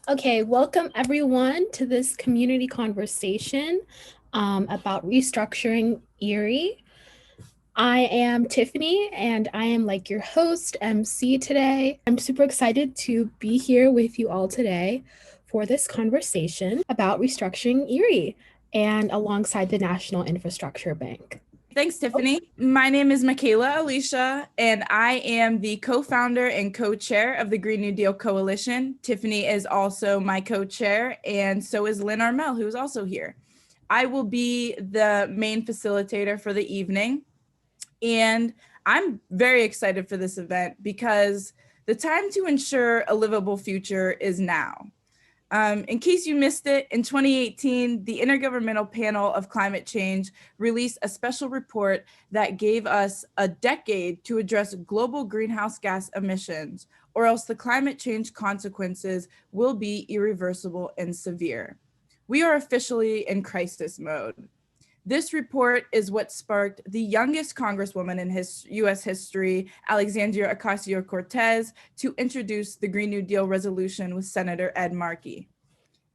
Okay, welcome everyone to this community conversation about restructuring Erie. I am Tiffany and I am like your host, MC today. I'm super excited to be here with you all today for this conversation about restructuring Erie and alongside the National Infrastructure Bank. Thanks, Tiffany. My name is Michaela Alicia, and I am the co-founder and co-chair of the Green New Deal Coalition. Tiffany is also my co-chair, and so is Lynn Armel, who is also here. I will be the main facilitator for the evening, and I'm very excited for this event because the time to ensure a livable future is now. In case you missed it, in 2018, the Intergovernmental Panel of Climate Change released a special report that gave us a decade to address global greenhouse gas emissions, or else the climate change consequences will be irreversible and severe. We are officially in crisis mode. This report is what sparked the youngest Congresswoman in US history, Alexandria Ocasio-Cortez, to introduce the Green New Deal resolution with Senator Ed Markey.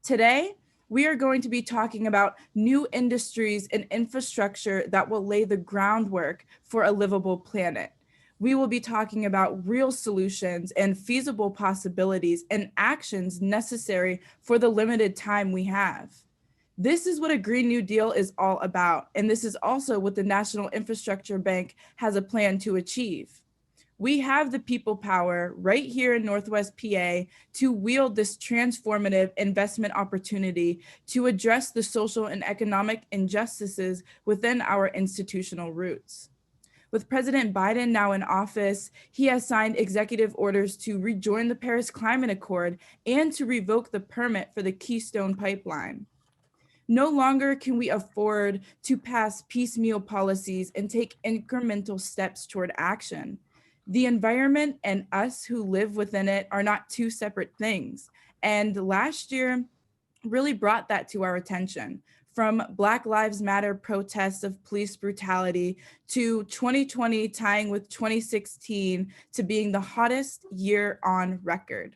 Today, we are going to be talking about new industries and infrastructure that will lay the groundwork for a livable planet. We will be talking about real solutions and feasible possibilities and actions necessary for the limited time we have. This is what a Green New Deal is all about, and this is also what the National Infrastructure Bank has a plan to achieve. We have the people power right here in Northwest PA to wield this transformative investment opportunity to address the social and economic injustices within our institutional roots. With President Biden now in office, he has signed executive orders to rejoin the Paris Climate Accord and to revoke the permit for the Keystone Pipeline. No longer can we afford to pass piecemeal policies and take incremental steps toward action. The environment and us who live within it are not two separate things. And last year really brought that to our attention. From Black Lives Matter protests of police brutality to 2020 tying with 2016 to being the hottest year on record.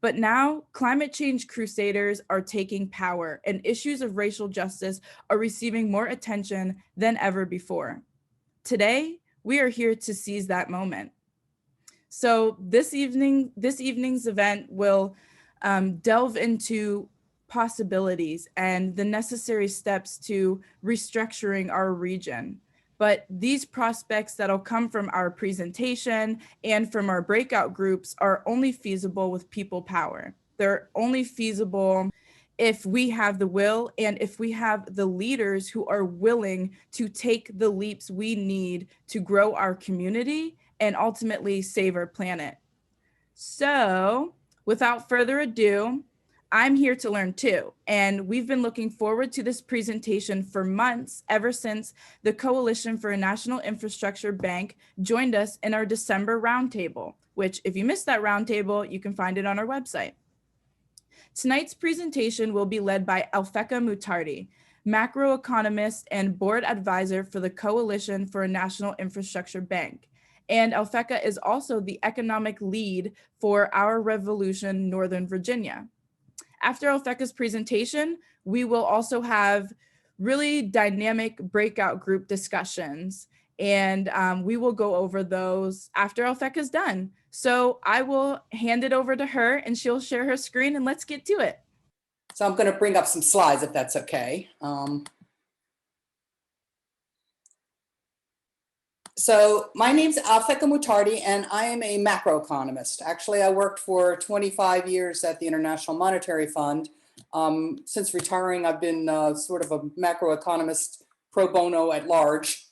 But now, climate change crusaders are taking power, and issues of racial justice are receiving more attention than ever before. Today, we are here to seize that moment. So this evening's event will delve into possibilities and the necessary steps to restructuring our region. But these prospects that'll come from our presentation and from our breakout groups are only feasible with people power. They're only feasible if we have the will and if we have the leaders who are willing to take the leaps we need to grow our community and ultimately save our planet. So, without further ado, I'm here to learn too, and we've been looking forward to this presentation for months, ever since the Coalition for a National Infrastructure Bank joined us in our December roundtable, which if you missed that roundtable, you can find it on our website. Tonight's presentation will be led by Alphecca Muttardy, macroeconomist and board advisor for the Coalition for a National Infrastructure Bank. And Alphecca is also the economic lead for Our Revolution Northern Virginia. After Alphecca's presentation, we will also have really dynamic breakout group discussions, and we will go over those after Alphecca's done. So I will hand it over to her and she'll share her screen and let's get to it. So I'm going to bring up some slides if that's okay. So my name's Alphecca Muttardy, and I am a macroeconomist. Actually, I worked for 25 years at the International Monetary Fund. Since retiring, I've been sort of a macroeconomist pro bono at large,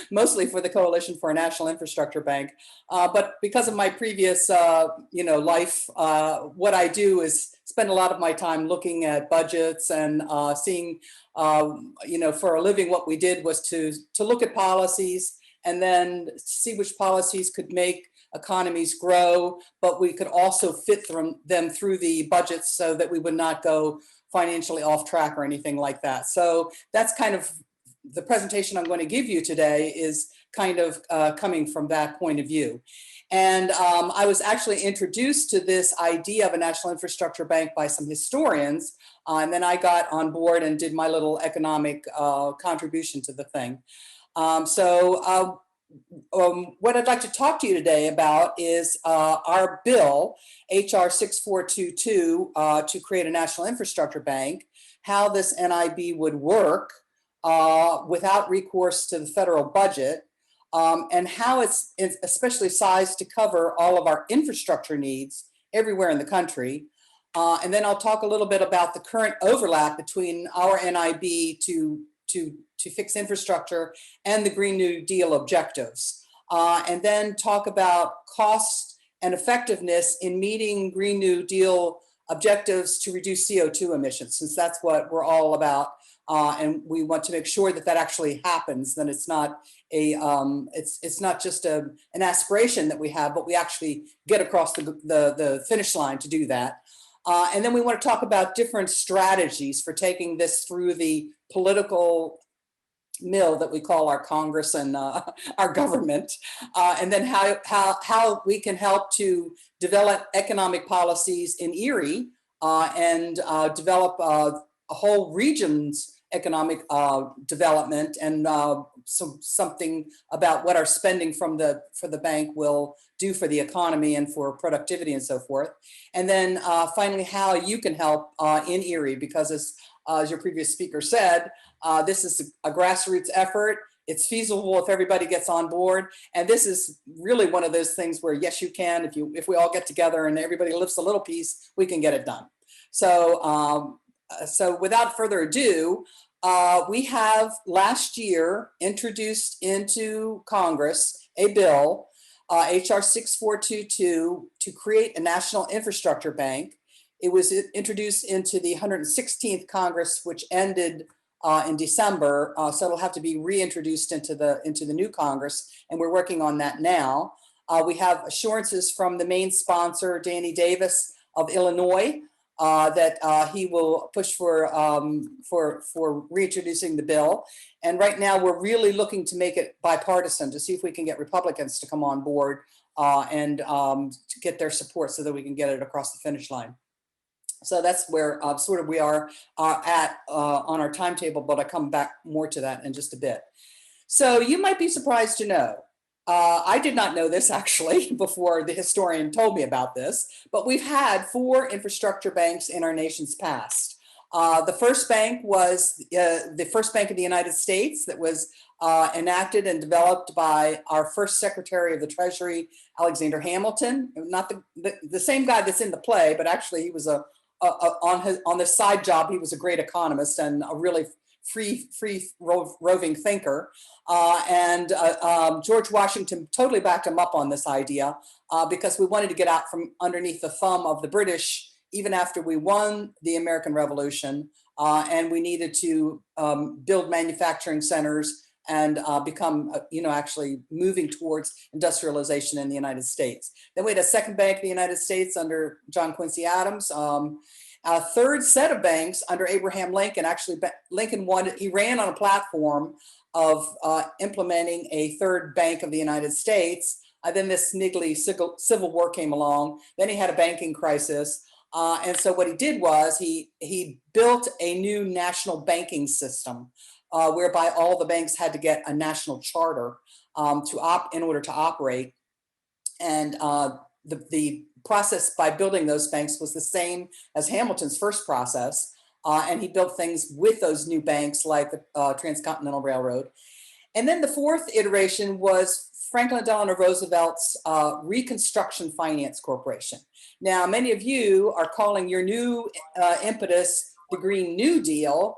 mostly for the Coalition for a National Infrastructure Bank. But because of my previous, life, what I do is spend a lot of my time looking at budgets and seeing, for a living, what we did was to look at policies and then see which policies could make economies grow, but we could also fit them through the budgets so that we would not go financially off track or anything like that. So that's kind of the presentation I'm going to give you today is kind of coming from that point of view. And I was actually introduced to this idea of a national infrastructure bank by some historians. And then I got on board and did my little economic contribution to the thing. What I'd like to talk to you today about is our bill, HR 6422, to create a national infrastructure bank, how this NIB would work without recourse to the federal budget, and how it's especially sized to cover all of our infrastructure needs everywhere in the country. And then I'll talk a little bit about the current overlap between our NIB to fix infrastructure and the Green New Deal objectives. And then talk about cost and effectiveness in meeting Green New Deal objectives to reduce CO2 emissions, since that's what we're all about. And we want to make sure that that actually happens, that it's not it's not just an aspiration that we have, but we actually get across the finish line to do that. And then we want to talk about different strategies for taking this through the political mill that we call our Congress and our government, and then how we can help to develop economic policies in Erie and develop a whole region's economic development, and something about what our spending for the bank will do for the economy and for productivity and so forth. And then finally, how you can help in Erie, because as your previous speaker said, this is a grassroots effort. It's feasible if everybody gets on board. And this is really one of those things where, yes, you can. If we all get together and everybody lifts a little piece, we can get it done. So, so without further ado, we have last year introduced into Congress a bill, HR 6422, to create a national infrastructure bank. It was introduced into the 116th Congress, which ended in December, so it'll have to be reintroduced into the new Congress, and we're working on that now. We have assurances from the main sponsor, Danny Davis of Illinois, that he will push for reintroducing the bill. And right now, we're really looking to make it bipartisan to see if we can get Republicans to come on board and to get their support so that we can get it across the finish line. So that's where sort of we are at on our timetable, but I'll come back more to that in just a bit. So you might be surprised to know, I did not know this actually before the historian told me about this, but we've had 4 infrastructure banks in our nation's past. The first bank was the first bank of the United States that was enacted and developed by our first Secretary of the Treasury, Alexander Hamilton. Not the same guy that's in the play, but actually he was on this side job, he was a great economist and a really free roving thinker. George Washington totally backed him up on this idea because we wanted to get out from underneath the thumb of the British even after we won the American Revolution, and we needed to build manufacturing centers and become, actually moving towards industrialization in the United States. Then we had a second bank in the United States under John Quincy Adams. A third set of banks under Abraham Lincoln. Actually, Lincoln he ran on a platform of implementing a third bank of the United States. Then this niggly civil war came along. Then he had a banking crisis. And so what he did was he built a new national banking system whereby all the banks had to get a national charter in order to operate. And the process by building those banks was the same as Hamilton's first process. And he built things with those new banks like the Transcontinental Railroad. And then the fourth iteration was Franklin Delano Roosevelt's Reconstruction Finance Corporation. Now, many of you are calling your new impetus the Green New Deal,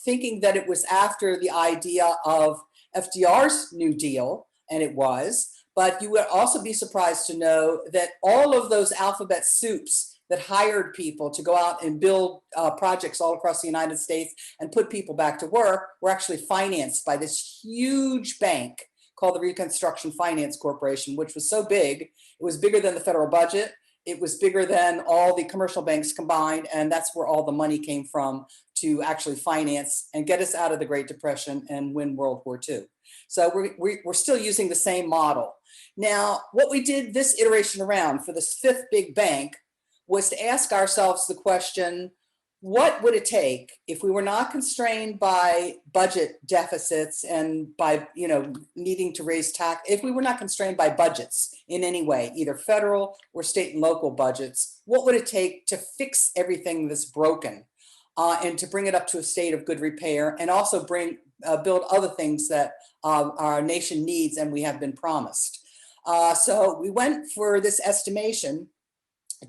thinking that it was after the idea of FDR's New Deal, and it was. But you would also be surprised to know that all of those alphabet soups that hired people to go out and build projects all across the United States and put people back to work were actually financed by this huge bank called the Reconstruction Finance Corporation, which was so big, it was bigger than the federal budget. It was bigger than all the commercial banks combined, and that's where all the money came from to actually finance and get us out of the Great Depression and win World War II. So we're still using the same model. Now, what we did this iteration around for this fifth big bank was to ask ourselves the question, what would it take if we were not constrained by budget deficits and by, needing to raise tax, if we were not constrained by budgets in any way, either federal or state and local budgets, what would it take to fix everything that's broken and to bring it up to a state of good repair, and also build other things that our nation needs and we have been promised. So we went for this estimation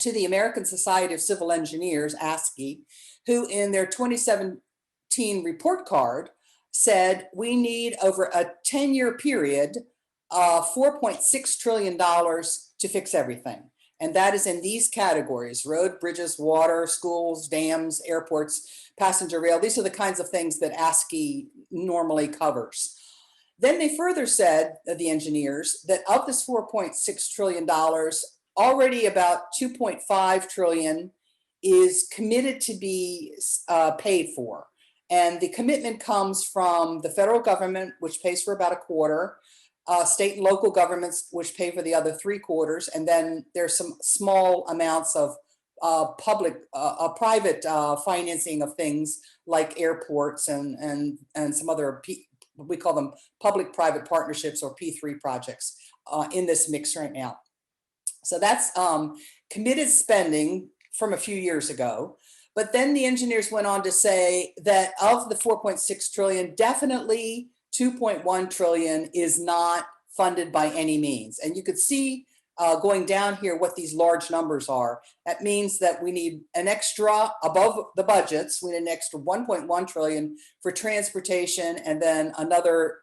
to the American Society of Civil Engineers, ASCE, who in their 2017 report card said we need over a 10-year period, $4.6 trillion to fix everything. And that is in these categories: road, bridges, water, schools, dams, airports, passenger rail. These are the kinds of things that ASCE normally covers. Then they further said, the engineers, that of this $4.6 trillion, already about 2.5 trillion is committed to be paid for. And the commitment comes from the federal government, which pays for about a quarter, state and local governments, which pay for the other 3/4. And then there's some small amounts of private financing of things like airports and some other, we call them public-private partnerships, or P3 projects, in this mix right now. So that's committed spending from a few years ago. But then the engineers went on to say that of the 4.6 trillion, definitely 2.1 trillion is not funded by any means. And you could see going down here what these large numbers are. That means that we need an extra, above the budgets, we need an extra 1.1 trillion for transportation, and then another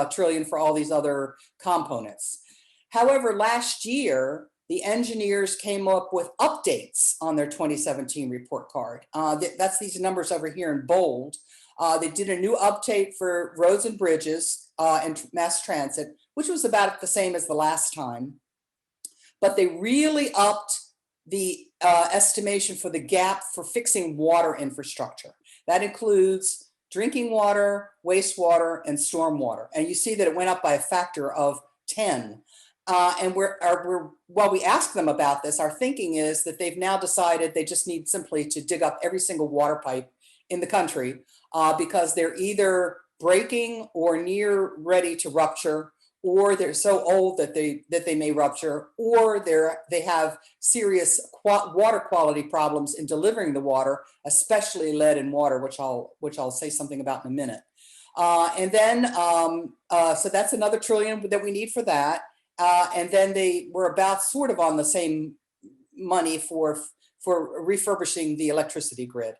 trillion for all these other components. However, last year, the engineers came up with updates on their 2017 report card. That's these numbers over here in bold. They did a new update for roads and bridges and mass transit, which was about the same as the last time. But they really upped the estimation for the gap for fixing water infrastructure. That includes drinking water, wastewater, and stormwater. And you see that it went up by a factor of 10. And while we ask them about this, our thinking is that they've now decided they just need simply to dig up every single water pipe in the country because they're either breaking or near ready to rupture, or they're so old that they may rupture, or they have serious water quality problems in delivering the water, especially lead in water, which I'll say something about in a minute. So that's another trillion that we need for that. And then they were about sort of on the same money for refurbishing the electricity grid.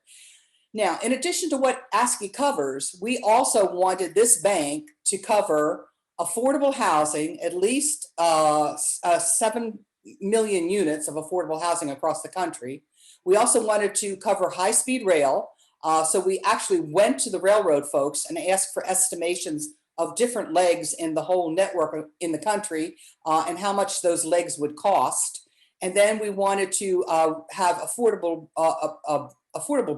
Now, in addition to what ASCE covers, we also wanted this bank to cover affordable housing, at least 7 million units of affordable housing across the country. We also wanted to cover high-speed rail. So we actually went to the railroad folks and asked for estimations of different legs in the whole network in the country and how much those legs would cost. And then we wanted to have affordable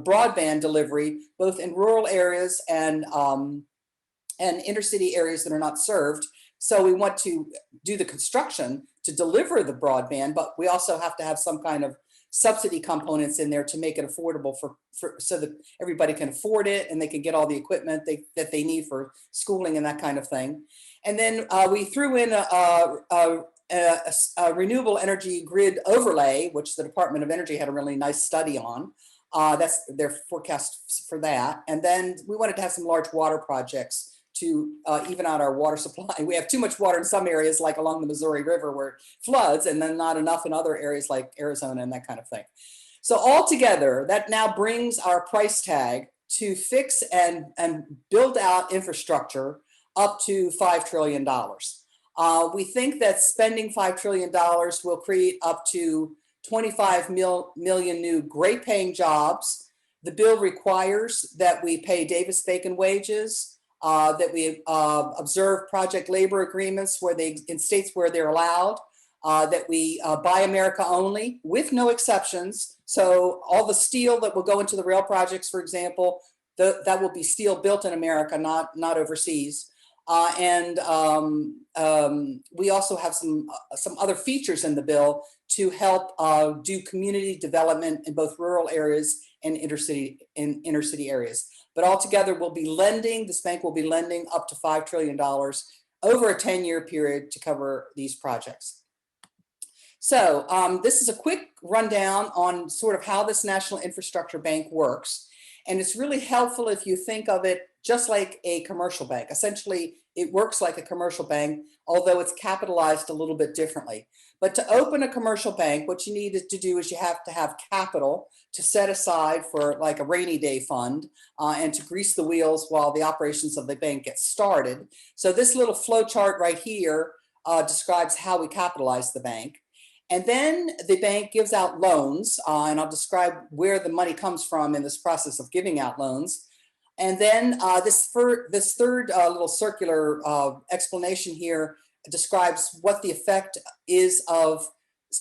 broadband delivery, both in rural areas and intercity areas that are not served. So we want to do the construction to deliver the broadband, but we also have to have some kind of subsidy components in there to make it affordable so that everybody can afford it and they can get all the equipment that they need for schooling and that kind of thing. And then we threw in a renewable energy grid overlay, which the Department of Energy had a really nice study on. That's their forecast for that. And then we wanted to have some large water projects to even out our water supply. We have too much water in some areas, like along the Missouri River where it floods, and then not enough in other areas like Arizona and that kind of thing. So altogether, that now brings our price tag to fix and build out infrastructure up to $5 trillion. We think that spending $5 trillion will create up to 25 million new great paying jobs. The bill requires that we pay Davis-Bacon wages, that we observe project labor agreements in states where they're allowed, that we buy America only with no exceptions. So all the steel that will go into the rail projects, for example, that will be steel built in America, not overseas. We also have some other features in the bill to help do community development in both rural areas and inner city areas. But altogether, this bank will be lending up to $5 trillion over a 10-year period to cover these projects. So this is a quick rundown on sort of how this National Infrastructure Bank works. And it's really helpful if you think of it just like a commercial bank. Essentially, it works like a commercial bank, although it's capitalized a little bit differently. But to open a commercial bank, what you need to do is you have to have capital to set aside for like a rainy day fund and to grease the wheels while the operations of the bank get started. So this little flow chart right here describes how we capitalize the bank. And then the bank gives out loans, and I'll describe where the money comes from in this process of giving out loans. And then this third little circular explanation here describes what the effect is of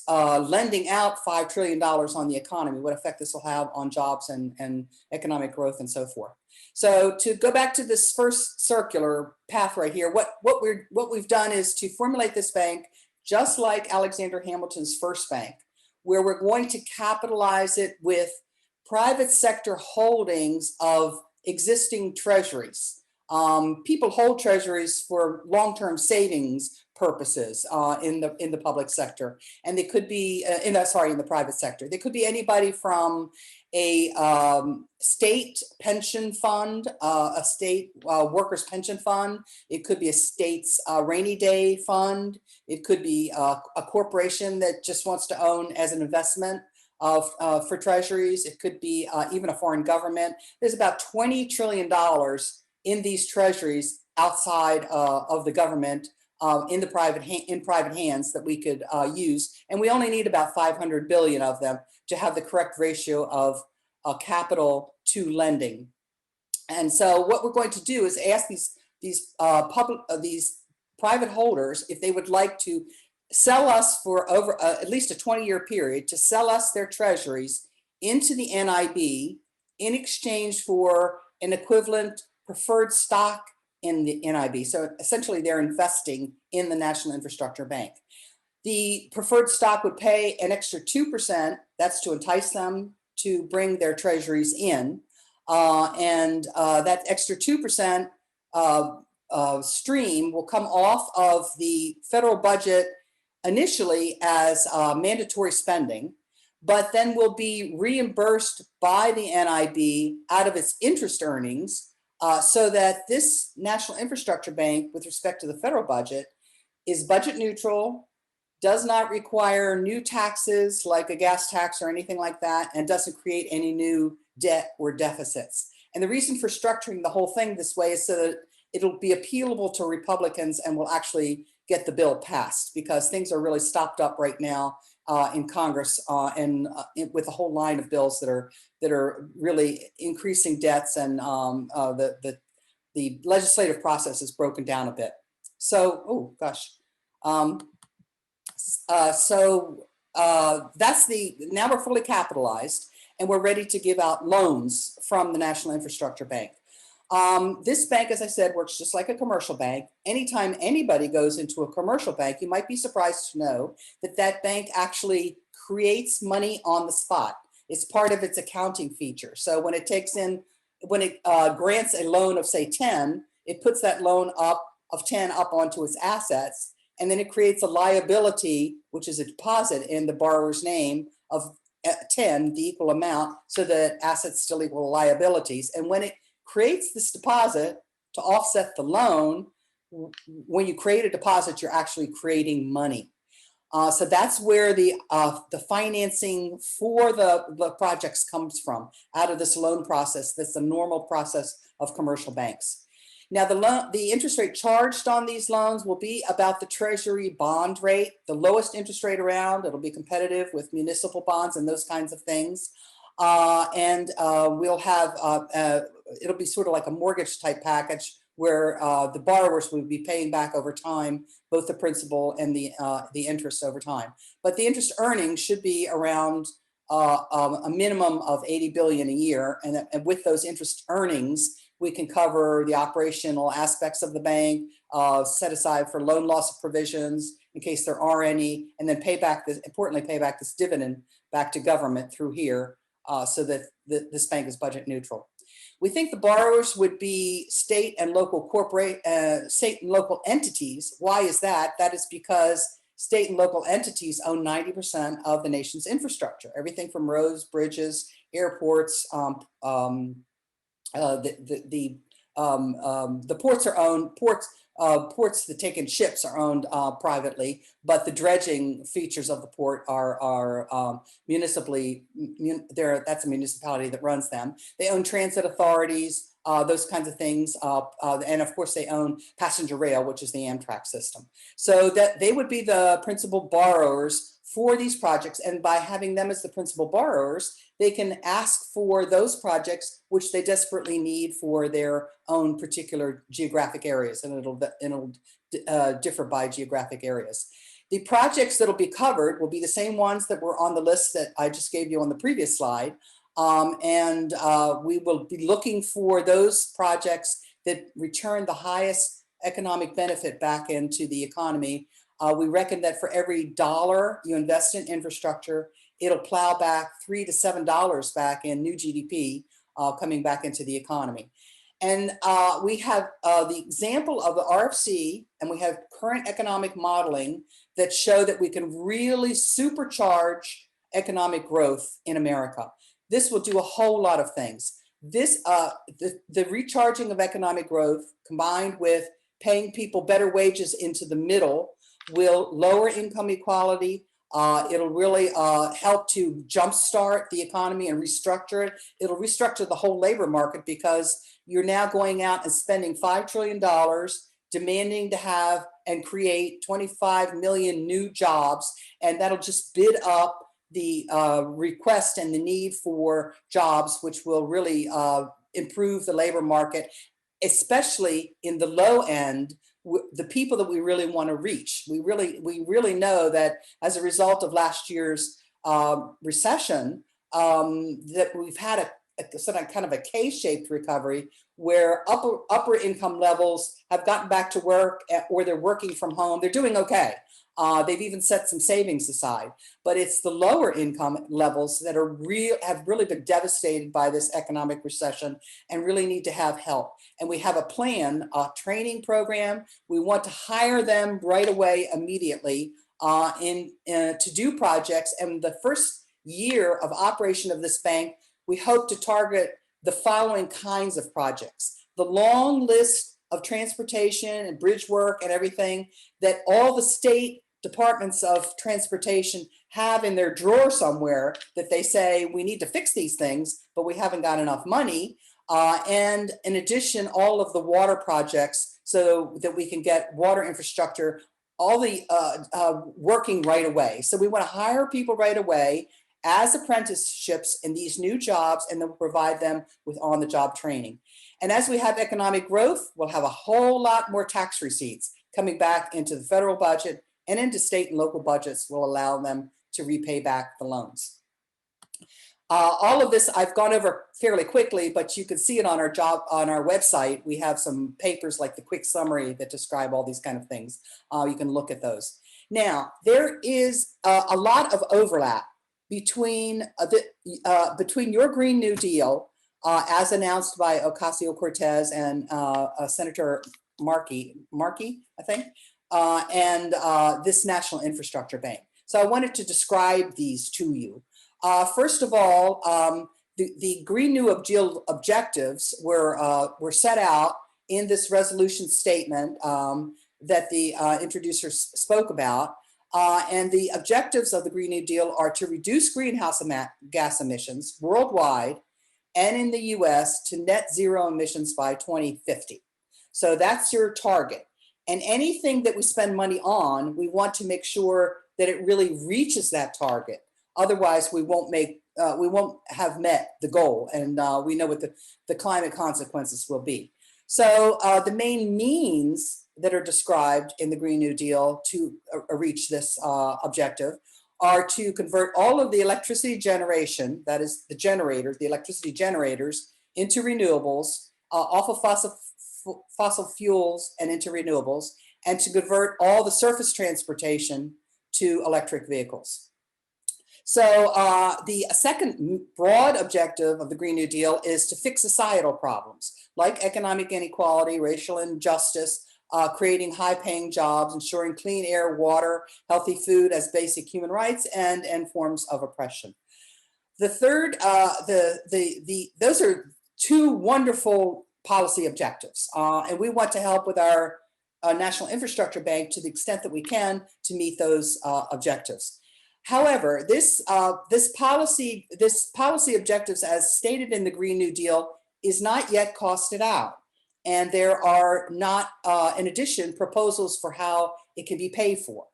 lending out $5 trillion on the economy, what effect this will have on jobs and economic growth and so forth. So to go back to this first circular path right here, what we've done is to formulate this bank just like Alexander Hamilton's first bank, where we're going to capitalize it with private sector holdings of existing treasuries. People hold treasuries for long-term savings purposes in the public sector, and they could be in the private sector. They could be anybody from a state pension fund, a state workers pension fund. It could be a state's rainy day fund. It could be a corporation that just wants to own as an investment for treasuries. It could be even a foreign government. There's about $20 trillion in these treasuries outside of the government in private hands that we could use. And we only need about 500 billion of them to have the correct ratio of capital to lending. And so what we're going to do is ask these private holders if they would like to sell us for over at least a 20-year period, to sell us their treasuries into the NIB in exchange for an equivalent preferred stock in the NIB. So essentially they're investing in the National Infrastructure Bank. The preferred stock would pay an extra 2%. That's to entice them to bring their treasuries in. That extra 2% stream will come off of the federal budget initially as mandatory spending, but then will be reimbursed by the NIB out of its interest earnings, so that this National Infrastructure Bank, with respect to the federal budget, is budget neutral, does not require new taxes like a gas tax or anything like that, and doesn't create any new debt or deficits. And the reason for structuring the whole thing this way is so that it'll be appealable to Republicans and will actually get the bill passed, because things are really stopped up right now in Congress and with a whole line of bills that are really increasing debts, and the legislative process is broken down a bit. So, now we're fully capitalized and we're ready to give out loans from the National Infrastructure Bank. This bank, as I said, works just like a commercial bank. Anytime anybody goes into a commercial bank, you might be surprised to know that that bank actually creates money on the spot. It's part of its accounting feature. So when it grants a loan of, say, 10, it puts that loan of 10 up onto its assets, and then it creates a liability, which is a deposit in the borrower's name of 10, the equal amount, so that assets still equal liabilities. And when it creates this deposit to offset the loan, when you create a deposit, you're actually creating money. So that's where the financing for the projects comes from, out of this loan process. That's the normal process of commercial banks. Now, the interest rate charged on these loans will be about the Treasury bond rate, the lowest interest rate around. It'll be competitive with municipal bonds and those kinds of things. We'll have, it'll be sort of like a mortgage type package where the borrowers will be paying back over time, both the principal and the interest over time. But the interest earnings should be around a minimum of 80 billion a year. And with those interest earnings, We can cover the operational aspects of the bank, set aside for loan loss provisions in case there are any, and then importantly, pay back this dividend back to government through here so that this bank is budget neutral. We think the borrowers would be state and local entities. Why is that? That is because state and local entities own 90% of the nation's infrastructure, everything from roads, bridges, airports. The ports are owned. Ports that take in ships are owned privately, but the dredging features of the port are municipally. That's a municipality that runs them. They own transit authorities, those kinds of things, and of course they own passenger rail, which is the Amtrak system. So that they would be the principal borrowers for these projects, and by having them as the principal borrowers, they can ask for those projects which they desperately need for their own particular geographic areas, and it'll differ by geographic areas. The projects that'll be covered will be the same ones that were on the list that I just gave you on the previous slide, and we will be looking for those projects that return the highest economic benefit back into the economy. We reckon that for every dollar you invest in infrastructure, it'll plow back $3 to $7 back in new GDP coming back into the economy. And we have the example of the RFC, and we have current economic modeling that show that we can really supercharge economic growth in America. This will do a whole lot of things. The recharging of economic growth combined with paying people better wages into the middle will lower income equality. It'll really help to jumpstart the economy and restructure it. It'll restructure the whole labor market because you're now going out and spending $5 trillion, demanding to have and create 25 million new jobs, and that'll just bid up the request and the need for jobs, which will really improve the labor market, especially in the low end, the people that we really want to reach. We really know that as a result of last year's recession, that we've had a sort of kind of a K-shaped recovery where upper income levels have gotten back to work, or they're working from home. They're doing okay. They've even set some savings aside, but it's the lower income levels that have really been devastated by this economic recession and really need to have help. And we have a plan, a training program. We want to hire them right away, immediately, to do projects. And the first year of operation of this bank, we hope to target the following kinds of projects: the long list of transportation and bridge work and everything that all the state departments of transportation have in their drawer somewhere, that they say we need to fix these things, but we haven't got enough money. And in addition, all of the water projects, so that we can get water infrastructure, all the working right away. So we want to hire people right away as apprenticeships in these new jobs, and then provide them with on-the-job training. And as we have economic growth, we'll have a whole lot more tax receipts coming back into the federal budget and into state and local budgets, will allow them to repay back the loans. All of this I've gone over fairly quickly, but you can see it on our website. We have some papers like the quick summary that describe all these kind of things. You can look at those. Now, there is a lot of overlap between your Green New Deal, as announced by Ocasio-Cortez and Senator Markey, I think, and this National Infrastructure Bank. So I wanted to describe these to you. First of all, the Green New Deal objectives were set out in this resolution statement that the introducer spoke about. And the objectives of the Green New Deal are to reduce greenhouse gas emissions worldwide and in the US to net zero emissions by 2050. So that's your target. And anything that we spend money on, we want to make sure that it really reaches that target. Otherwise, we won't have met the goal, and we know what the climate consequences will be. So the main means that are described in the Green New Deal to reach this objective are to convert all of the electricity generation, that is the electricity generators, into renewables, off of fossil fuels and into renewables, and to convert all the surface transportation to electric vehicles. So the second broad objective of the Green New Deal is to fix societal problems like economic inequality, racial injustice, creating high-paying jobs, ensuring clean air, water, healthy food as basic human rights, and forms of oppression. The third, those are two wonderful policy objectives, and we want to help with our National Infrastructure Bank to the extent that we can to meet those objectives. However, this policy objectives, as stated in the Green New Deal, is not yet costed out, and there are not, in addition, proposals for how it can be paid for.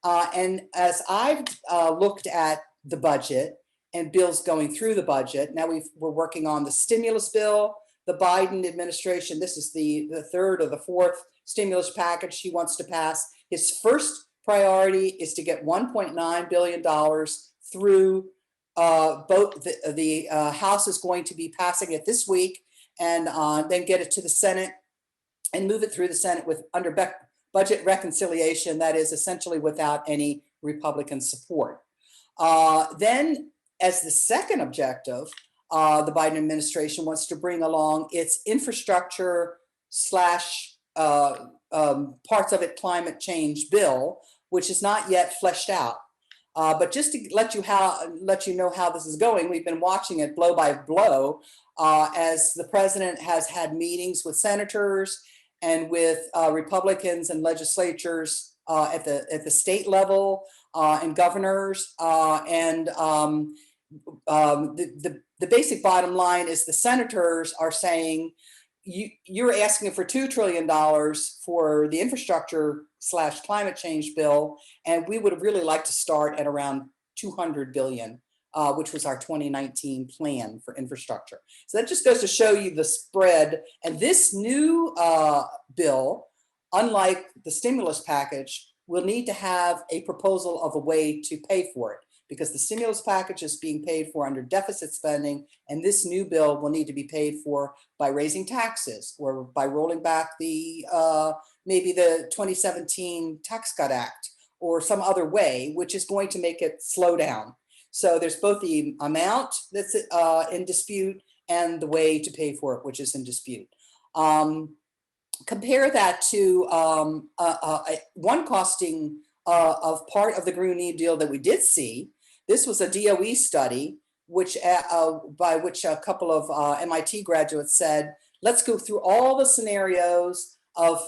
And as I've looked at the budget and bills going through the budget, now we're working on the stimulus bill, the Biden administration. This is the third or the fourth stimulus package he wants to pass. His first priority is to get $1.9 billion through both the House is going to be passing it this week, and then get it to the Senate and move it through the Senate with under budget reconciliation, that is essentially without any Republican support. Then as the second objective, the Biden administration wants to bring along its infrastructure slash parts of it climate change bill, which is not yet fleshed out. But just to let you know how this is going, we've been watching it blow by blow as the president has had meetings with senators and with Republicans and legislatures at the state level and governors. The basic bottom line is the senators are saying, you're asking for $2 trillion for the infrastructure slash climate change bill, and we would really like to start at around 200 billion, which was our 2019 plan for infrastructure. So that just goes to show you the spread. And this new bill, unlike the stimulus package, will need to have a proposal of a way to pay for it, because the stimulus package is being paid for under deficit spending, and this new bill will need to be paid for by raising taxes or by rolling back the maybe the 2017 Tax Cut Act or some other way, which is going to make it slow down. So there's both the amount that's in dispute and the way to pay for it, which is in dispute. Compare that to one costing of part of the Green New Deal that we did see. This was a DOE study, which by which a couple of MIT graduates said, let's go through all the scenarios of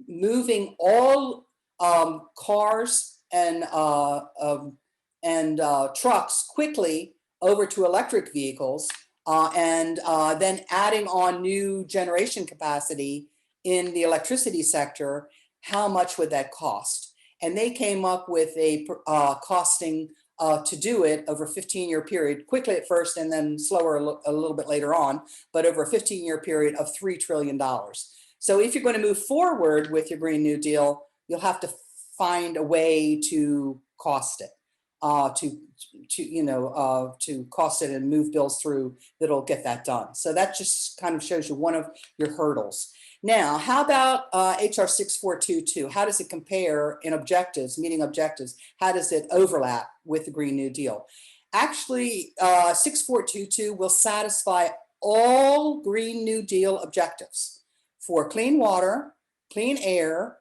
moving all cars and trucks quickly over to electric vehicles, and then adding on new generation capacity in the electricity sector. How much would that cost? And they came up with a costing to do it over a 15-year period, quickly at first and then slower a little bit later on, but over a 15-year period of $3 trillion. So if you're going to move forward with your Green New Deal, you'll have to find a way to cost it, to cost it and move bills through that'll get that done. So that just kind of shows you one of your hurdles. Now, how about HR 6422? How does it compare in objectives, meeting objectives? How does it overlap with the Green New Deal? Actually, 6422 will satisfy all Green New Deal objectives for clean water, clean air,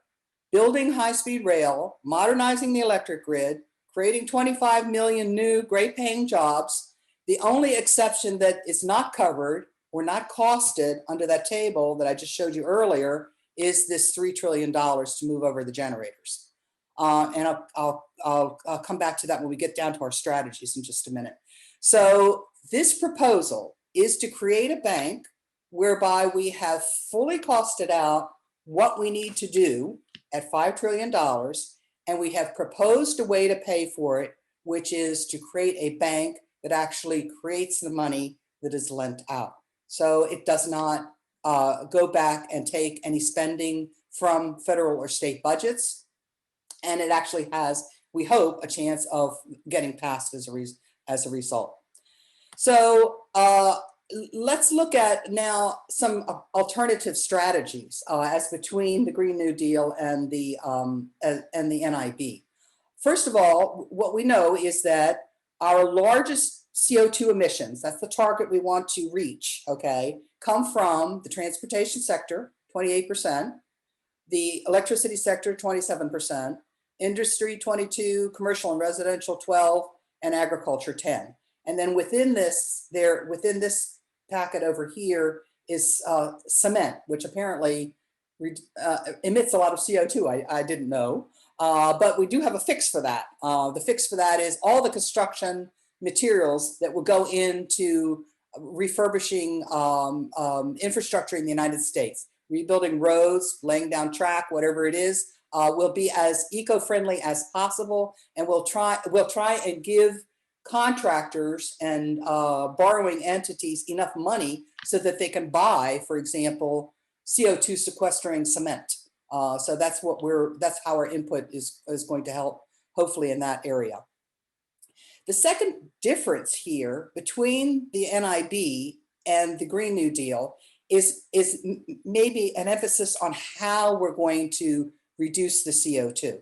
building high-speed rail, modernizing the electric grid, creating 25 million new great paying jobs. The only exception that is not covered or not costed under that table that I just showed you earlier is this $3 trillion to move over the generators. And I'll come back to that when we get down to our strategies in just a minute. So this proposal is to create a bank whereby we have fully costed out what we need to do at $5 trillion, and we have proposed a way to pay for it, which is to create a bank that actually creates the money that is lent out. So it does not go back and take any spending from federal or state budgets. And it actually has, we hope, a chance of getting passed as a result. So let's look at now some alternative strategies as between the Green New Deal and the NIB. First of all, what we know is that our largest CO2 emissions, that's the target we want to reach, okay, come from the transportation sector, 28%, the electricity sector, 27%, industry, 22, commercial and residential, 12, and agriculture, 10. And then within this packet over here is cement, which apparently emits a lot of CO2. I didn't know, but we do have a fix for that. The fix for that is all the construction materials that will go into refurbishing infrastructure in the United States, rebuilding roads, laying down track, whatever it is, will be as eco-friendly as possible, and we'll try and give contractors and borrowing entities enough money so that they can buy, for example, CO2 sequestering cement. So that's how our input is going to help, hopefully, in that area. The second difference here between the NIB and the Green New Deal is maybe an emphasis on how we're going to reduce the CO2.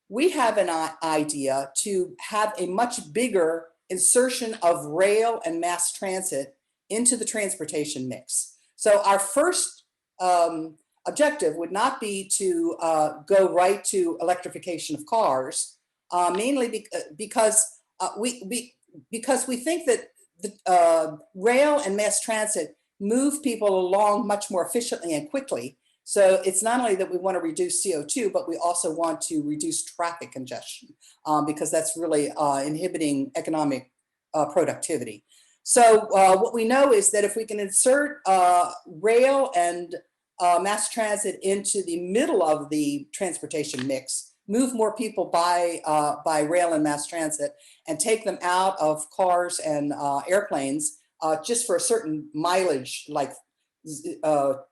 We have an idea to have a much bigger insertion of rail and mass transit into the transportation mix. So our first objective would not be to go right to electrification of cars, mainly because we think that the rail and mass transit move people along much more efficiently and quickly. So it's not only that we want to reduce CO2, but we also want to reduce traffic congestion because that's really inhibiting economic productivity. So what we know is that if we can insert rail and mass transit into the middle of the transportation mix, move more people by rail and mass transit, and take them out of cars and airplanes just for a certain mileage, like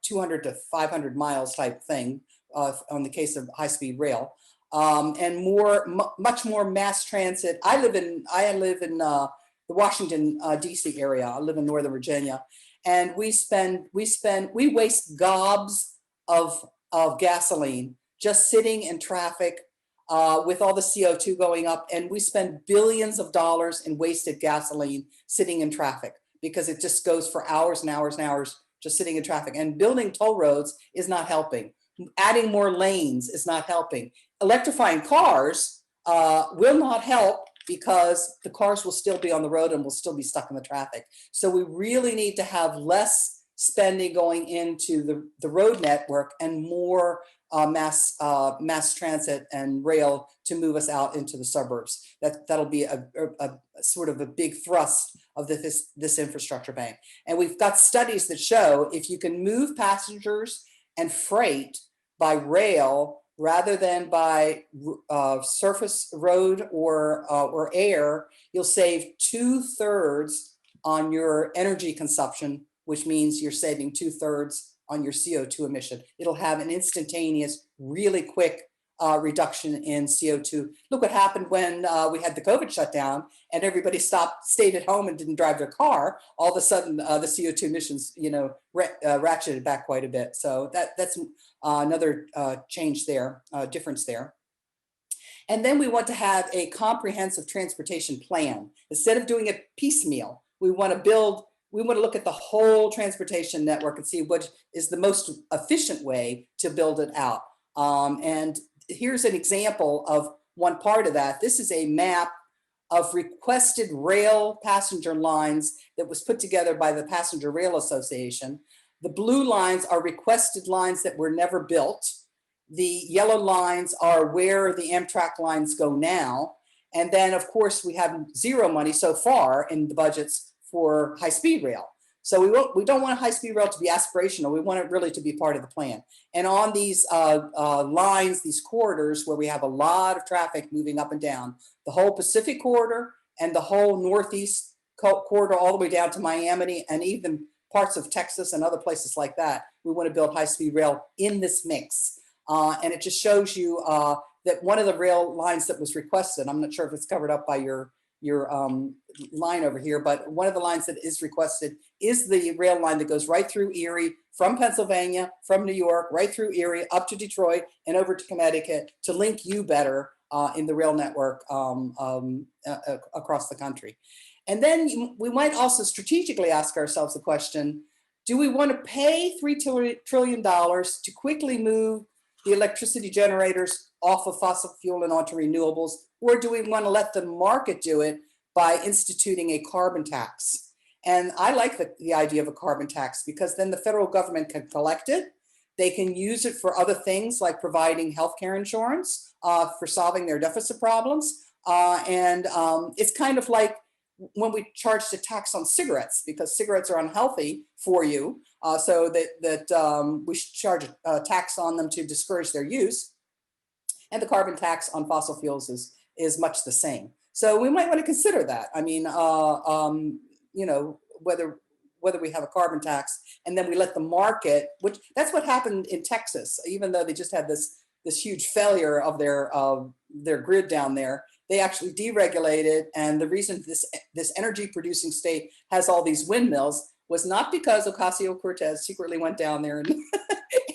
200 to 500 miles type thing on the case of high-speed rail, and much more mass transit. I live in the Washington D.C. area. I live in Northern Virginia, and we waste gobs of gasoline just sitting in traffic with all the CO2 going up, and we spend billions of dollars in wasted gasoline sitting in traffic because it just goes for hours and hours and hours just sitting in traffic. And building toll roads is not helping. Adding more lanes is not helping. Electrifying cars will not help because the cars will still be on the road and will still be stuck in the traffic. So we really need to have less spending going into the road network and more mass transit and rail to move us out into the suburbs. That'll be a sort of a big thrust of this infrastructure bank. And we've got studies that show if you can move passengers and freight by rail rather than by surface road or air, you'll save 2/3 on your energy consumption, which means you're saving 2/3 on your CO2 emission. It'll have an instantaneous, really quick reduction in CO2. Look what happened when we had the COVID shutdown and everybody stayed at home and didn't drive their car. All of a sudden, the CO2 emissions, ratcheted back quite a bit. So that's another change there, difference there. And then we want to have a comprehensive transportation plan. Instead of doing it piecemeal, we want to look at the whole transportation network and see what is the most efficient way to build it out. And here's an example of one part of that. This is a map of requested rail passenger lines that was put together by the Passenger Rail Association. The blue lines are requested lines that were never built. The yellow lines are where the Amtrak lines go now. And then, of course, we have zero money so far in the budgets for high-speed rail. So we don't want high-speed rail to be aspirational. We want it really to be part of the plan. And on these lines, these corridors where we have a lot of traffic moving up and down, the whole Pacific corridor and the whole Northeast corridor all the way down to Miami and even parts of Texas and other places like that, we want to build high-speed rail in this mix. And it just shows you that one of the rail lines that was requested, I'm not sure if it's covered up by your line over here, but one of the lines that is requested is the rail line that goes right through Erie from Pennsylvania, from New York, right through Erie, up to Detroit and over to Connecticut to link you better in the rail network across the country. And then we might also strategically ask ourselves the question, do we want to pay $3 trillion to quickly move the electricity generators off of fossil fuel and onto renewables, or do we want to let the market do it by instituting a carbon tax? And I like the idea of a carbon tax because then the federal government can collect it. They can use it for other things like providing healthcare insurance for solving their deficit problems. It's kind of like when we charge the tax on cigarettes, because cigarettes are unhealthy for you, so that we should charge a tax on them to discourage their use. And the carbon tax on fossil fuels is much the same. So we might want to consider that. I mean, whether we have a carbon tax and then we let the market, which that's what happened in Texas, even though they just had this huge failure of their grid down there. They actually deregulated, and the reason this energy producing state has all these windmills was not because Ocasio-Cortez secretly went down there and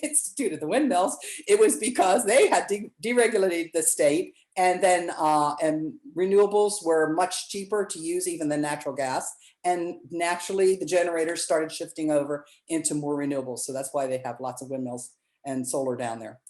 instituted the windmills. It was because they had deregulated the state, and then and renewables were much cheaper to use even than natural gas. And naturally, the generators started shifting over into more renewables. So that's why they have lots of windmills and solar down there.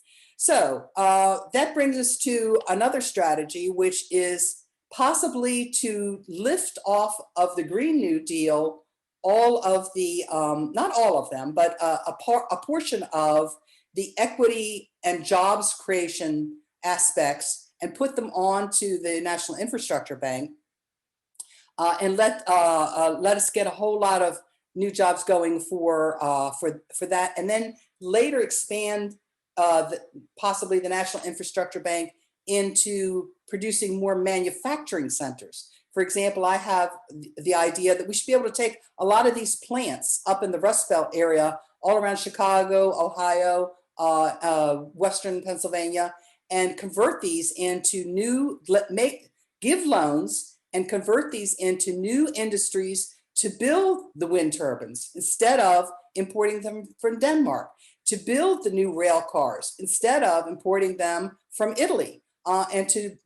So that brings us to another strategy, which is possibly to lift off of the Green New Deal all of the, not all of them, but a portion of the equity and jobs creation aspects and put them onto the National Infrastructure Bank and let us get a whole lot of new jobs going for that, and then later expand possibly the National Infrastructure Bank into producing more manufacturing centers. For example, I have the idea that we should be able to take a lot of these plants up in the Rust Belt area, all around Chicago, Ohio, Western Pennsylvania, and convert these into give loans and convert these into new industries to build the wind turbines instead of importing them from Denmark, to build the new rail cars instead of importing them from Italy. And to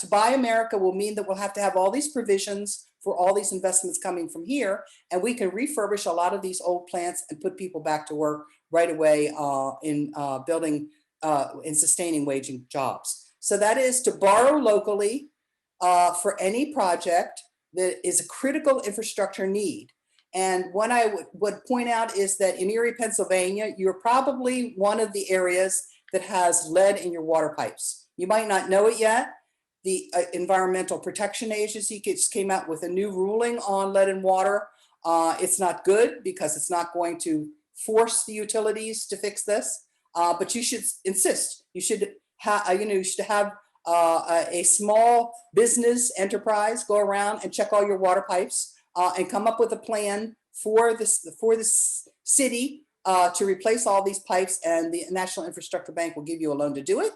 buy America will mean that we'll have to have all these provisions for all these investments coming from here, and we can refurbish a lot of these old plants and put people back to work right away in building and sustaining waging jobs. So that is to borrow locally for any project that is a critical infrastructure need. And what I would point out is that in Erie, Pennsylvania, you're probably one of the areas that has lead in your water pipes. You might not know it yet. The Environmental Protection Agency just came out with a new ruling on lead in water. It's not good because it's not going to force the utilities to fix this, but you should insist. You should have a small business enterprise go around and check all your water pipes and come up with a plan for this city to replace all these pipes, and the National Infrastructure Bank will give you a loan to do it.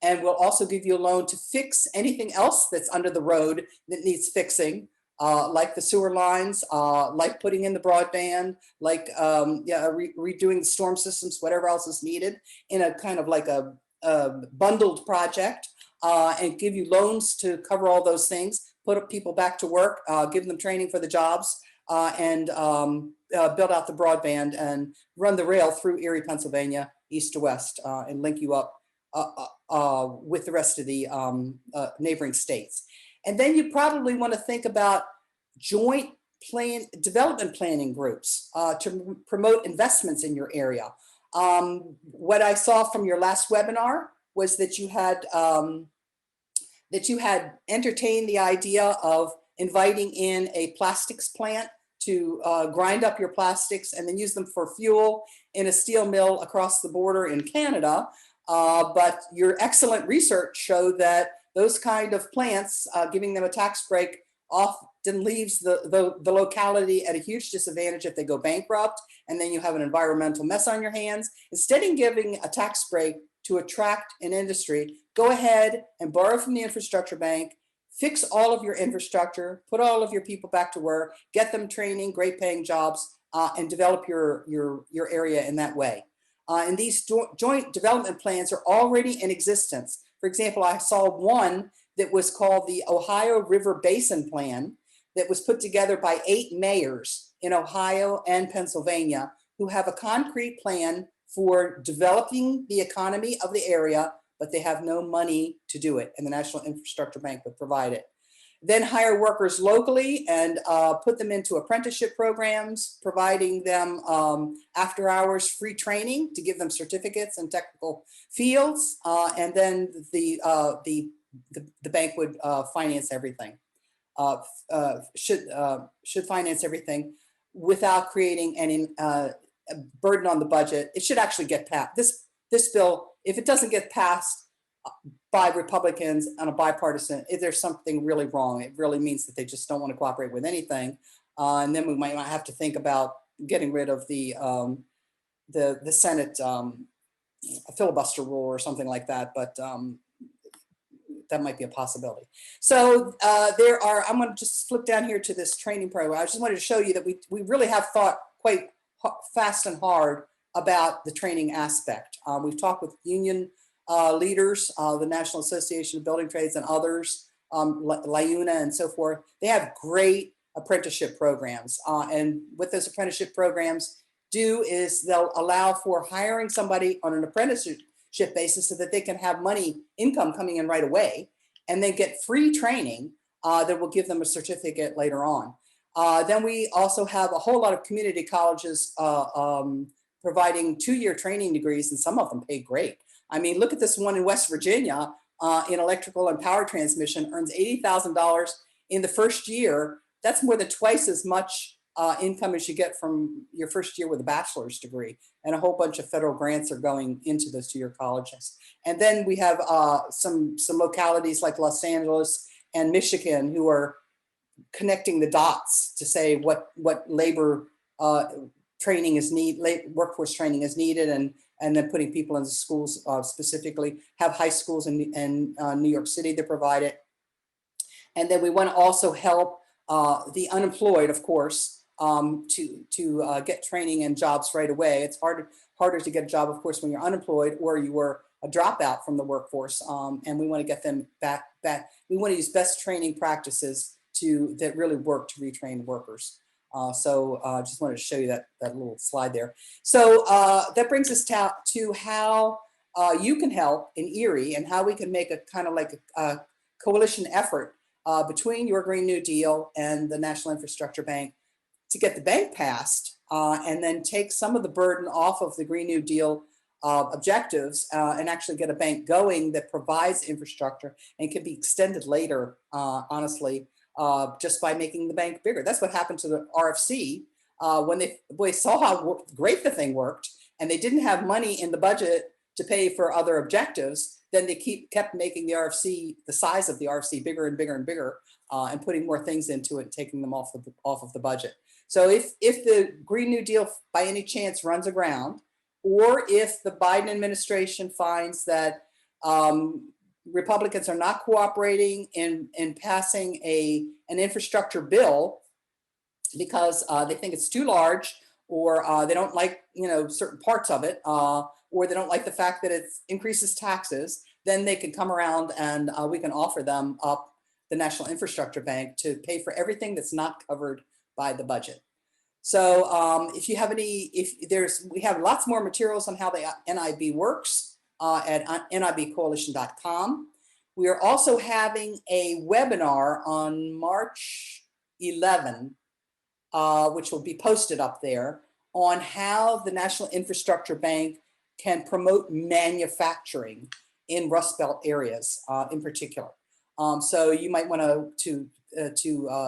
And we'll also give you a loan to fix anything else that's under the road that needs fixing, like the sewer lines, like putting in the broadband, like redoing the storm systems, whatever else is needed in a kind of like a bundled project, and give you loans to cover all those things, put people back to work, give them training for the jobs, and build out the broadband and run the rail through Erie, Pennsylvania, east to west, and link you up with the rest of the neighboring states. And then you probably want to think about joint development planning groups to promote investments in your area. What I saw from your last webinar was that you had entertained the idea of inviting in a plastics plant to grind up your plastics and then use them for fuel in a steel mill across the border in Canada. But your excellent research showed that those kind of plants, giving them a tax break often leaves the locality at a huge disadvantage if they go bankrupt, and then you have an environmental mess on your hands. Instead of giving a tax break to attract an industry, go ahead and borrow from the infrastructure bank, fix all of your infrastructure, put all of your people back to work, get them training, great paying jobs, and develop your area in that way. And these joint development plans are already in existence. For example, I saw one that was called the Ohio River Basin Plan that was put together by 8 mayors in Ohio and Pennsylvania who have a concrete plan for developing the economy of the area, but they have no money to do it, and the National Infrastructure Bank would provide it. Then hire workers locally and put them into apprenticeship programs, providing them after hours free training to give them certificates in technical fields. And then the bank would finance everything, should finance everything without creating any burden on the budget. It should actually get passed. This bill, if it doesn't get passed by Republicans on a bipartisan, if there's something really wrong, it really means that they just don't want to cooperate with anything. And then we might not have to think about getting rid of the Senate filibuster rule or something like that. But that might be a possibility. So I'm going to just flip down here to this training program. I just wanted to show you that we really have thought quite fast and hard about the training aspect. We've talked with union leaders, the National Association of Building Trades and others, LIUNA and so forth. They have great apprenticeship programs. And what those apprenticeship programs do is they'll allow for hiring somebody on an apprenticeship basis so that they can have income coming in right away, and then get free training that will give them a certificate later on. Then we also have a whole lot of community colleges providing 2-year training degrees, and some of them pay great. I mean, look at this one in West Virginia in electrical and power transmission, earns $80,000 in the first year. That's more than twice as much income as you get from your first year with a bachelor's degree. And a whole bunch of federal grants are going into those 2-year colleges. And then we have some localities like Los Angeles and Michigan who are connecting the dots to say what labor training is needed, workforce training is needed, and then putting people into schools specifically, have high schools in New York City that provide it. And then we want to also help the unemployed, of course, to get training and jobs right away. It's harder to get a job, of course, when you're unemployed or you were a dropout from the workforce. And we want to get them back. We want to use best training practices that really work to retrain workers. So I just wanted to show you that little slide there. So that brings us to how you can help in Erie and how we can make a kind of like a coalition effort between your Green New Deal and the National Infrastructure Bank to get the bank passed and then take some of the burden off of the Green New Deal objectives and actually get a bank going that provides infrastructure and can be extended later, honestly, just by making the bank bigger. That's what happened to the RFC when they saw how great the thing worked and they didn't have money in the budget to pay for other objectives. Then they kept making the RFC, the size of the RFC, bigger and bigger and bigger, and putting more things into it and taking them off of the budget. So if the Green New Deal by any chance runs aground, or if the Biden administration finds that Republicans are not cooperating in passing an infrastructure bill because they think it's too large, or they don't like certain parts of it, or they don't like the fact that it increases taxes, then they can come around and we can offer them up the National Infrastructure Bank to pay for everything that's not covered by the budget. So if you have we have lots more materials on how the NIB works at nibcoalition.com. We are also having a webinar on March 11, which will be posted up there, on how the National Infrastructure Bank can promote manufacturing in Rust Belt areas in particular. So you might want to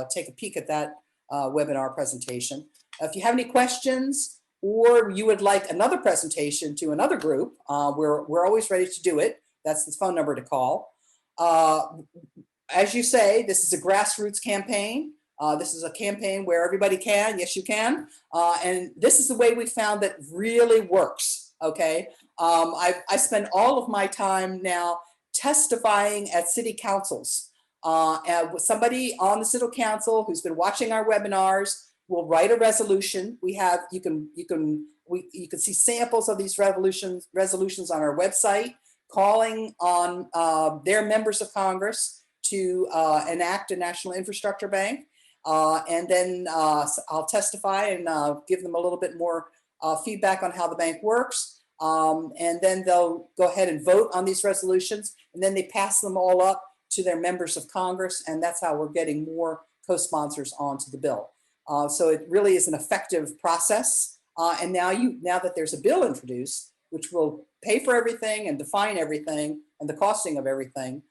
take a peek at that webinar presentation. If you have any questions or you would like another presentation to another group, we're always ready to do it. That's the phone number to call. As you say, this is a grassroots campaign. This is a campaign where everybody can, yes you can. And this is the way we found that really works, okay? I spend all of my time now testifying at city councils And somebody on the City Council who's been watching our webinars will write a resolution. You can see samples of these resolutions on our website, calling on their members of Congress to enact a national infrastructure bank. And then I'll testify and give them a little bit more feedback on how the bank works. And then they'll go ahead and vote on these resolutions, and then they pass them all up to their members of Congress, and that's how we're getting more co-sponsors onto the bill. So it really is an effective process. And now that there's a bill introduced, which will pay for everything and define everything and the costing of everything,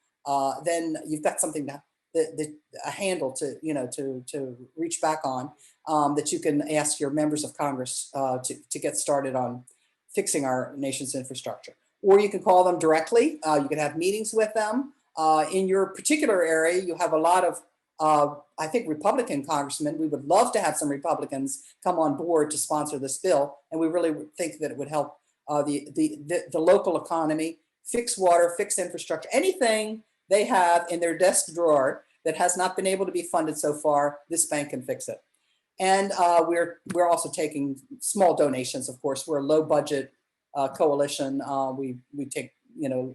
then you've got something a handle to reach back on, that you can ask your members of Congress to get started on fixing our nation's infrastructure. Or you can call them directly. You can have meetings with them. In your particular area, you have a lot of, I think, Republican congressmen. We would love to have some Republicans come on board to sponsor this bill. And we really think that it would help the local economy, fix water, fix infrastructure, anything they have in their desk drawer that has not been able to be funded so far, this bank can fix it. And we're also taking small donations, of course. We're a low budget coalition. We take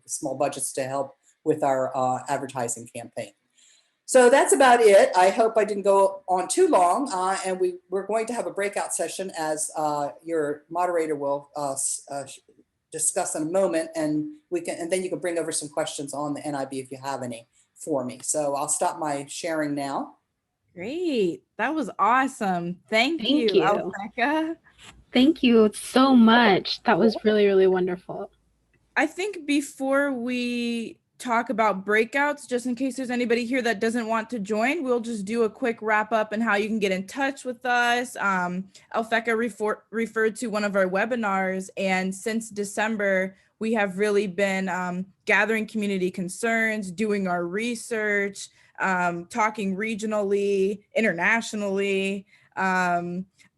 small budgets to help with our advertising campaign. So that's about it. I hope I didn't go on too long. And we're going to have a breakout session, as your moderator will discuss in a moment, and then you can bring over some questions on the NIB if you have any for me. So I'll stop my sharing now. Great. That was awesome. Thank you, Alphecca. Thank you so much. That was really, really wonderful. I think before we talk about breakouts, just in case there's anybody here that doesn't want to join, we'll just do a quick wrap up and how you can get in touch with us. Alphecca referred to one of our webinars, and since December, we have really been gathering community concerns, doing our research, talking regionally, internationally,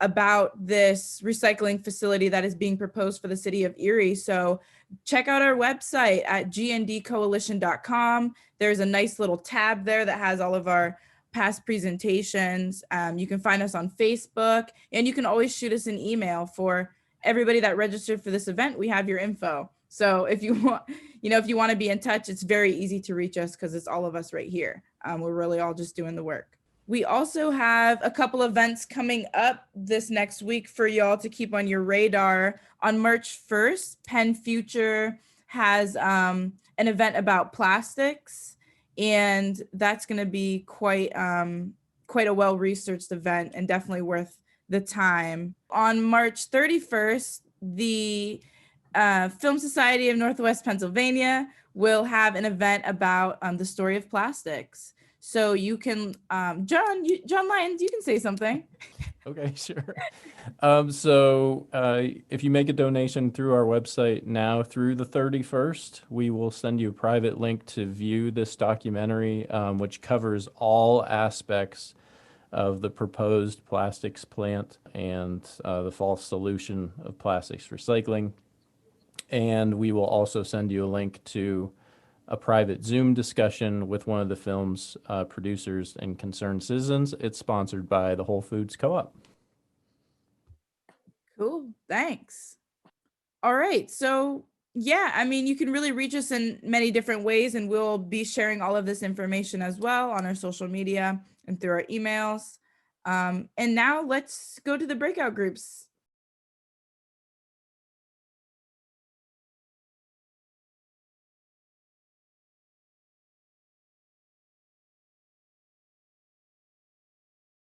about this recycling facility that is being proposed for the city of Erie. So check out our website at gndcoalition.com. There's a nice little tab there that has all of our past presentations. You can find us on Facebook, and you can always shoot us an email. For everybody that registered for this event, we have your info. So if you want, if you want to be in touch, it's very easy to reach us because it's all of us right here. We're really all just doing the work. We also have a couple events coming up this next week for y'all to keep on your radar. On March 1st, Penn Future has an event about plastics, and that's going to be quite a well-researched event and definitely worth the time. On March 31st, the Film Society of Northwest Pennsylvania will have an event about the story of plastics. So you can, John Lyons, you can say something. Okay, sure. So if you make a donation through our website now through the 31st, we will send you a private link to view this documentary, which covers all aspects of the proposed plastics plant and the false solution of plastics recycling. And we will also send you a link to a private Zoom discussion with one of the film's producers and concerned citizens. It's sponsored by the Whole Foods Co-op. Cool, thanks. All right, so yeah, I mean, you can really reach us in many different ways, and we'll be sharing all of this information as well on our social media and through our emails. And now let's go to the breakout groups.